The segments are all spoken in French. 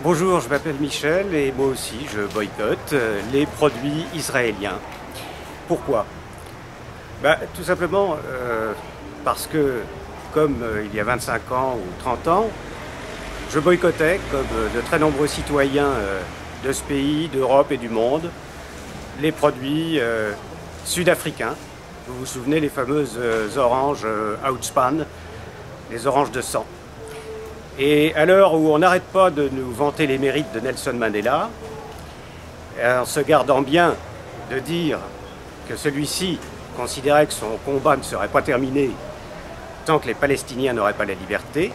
Bonjour, je m'appelle Michel et moi aussi je boycotte les produits israéliens. Pourquoi? Tout simplement parce que, comme il y a 25 ans ou 30 ans, je boycottais, comme de très nombreux citoyens de ce pays, d'Europe et du monde, les produits sud-africains. Vous vous souvenez, les fameuses oranges Outspan, les oranges de sang. Et à l'heure où on n'arrête pas de nous vanter les mérites de Nelson Mandela, en se gardant bien de dire que celui-ci considérait que son combat ne serait pas terminé tant que les Palestiniens n'auraient pas la liberté,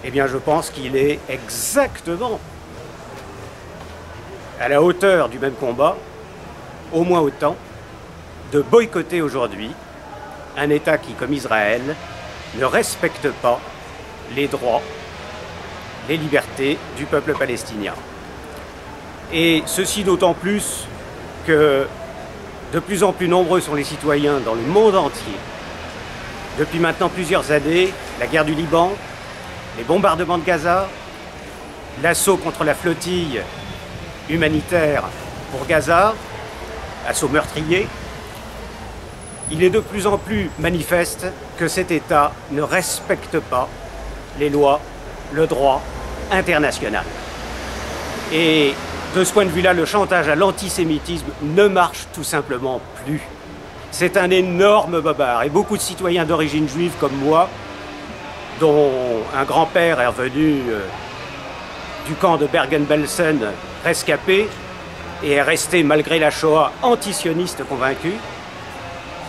eh bien je pense qu'il est exactement à la hauteur du même combat, au moins autant, de boycotter aujourd'hui un État qui, comme Israël, ne respecte pas les droits, les libertés du peuple palestinien. Et ceci d'autant plus que de plus en plus nombreux sont les citoyens dans le monde entier. Depuis maintenant plusieurs années, la guerre du Liban, les bombardements de Gaza, l'assaut contre la flottille humanitaire pour Gaza, assaut meurtrier, il est de plus en plus manifeste que cet État ne respecte pas les lois, le droit international. Et de ce point de vue-là, le chantage à l'antisémitisme ne marche tout simplement plus. C'est un énorme bobard. Et beaucoup de citoyens d'origine juive comme moi, dont un grand-père est revenu du camp de Bergen-Belsen rescapé et est resté malgré la Shoah antisioniste convaincu,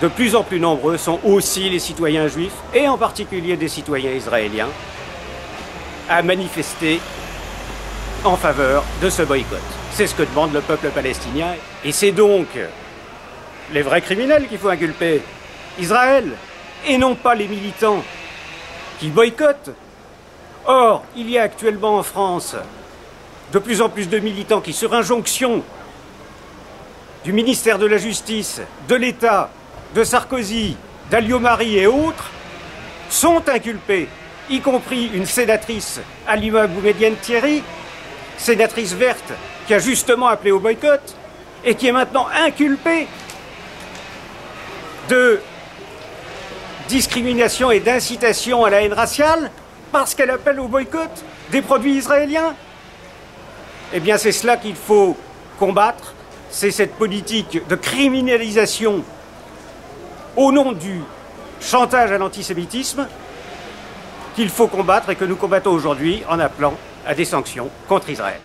de plus en plus nombreux sont aussi les citoyens juifs, et en particulier des citoyens israéliens, à manifester en faveur de ce boycott. C'est ce que demande le peuple palestinien, et c'est donc les vrais criminels qu'il faut inculper, Israël, et non pas les militants qui boycottent. Or, il y a actuellement en France de plus en plus de militants qui, sur injonction du ministère de la Justice, de l'État, de Sarkozy, d'Alliot-Marie et autres, sont inculpés, y compris une sénatrice, Halima Boumedienne-Thierry, sénatrice verte, qui a justement appelé au boycott, et qui est maintenant inculpée de discrimination et d'incitation à la haine raciale, parce qu'elle appelle au boycott des produits israéliens. Eh bien, c'est cela qu'il faut combattre, c'est cette politique de criminalisation au nom du chantage à l'antisémitisme qu'il faut combattre et que nous combattons aujourd'hui en appelant à des sanctions contre Israël.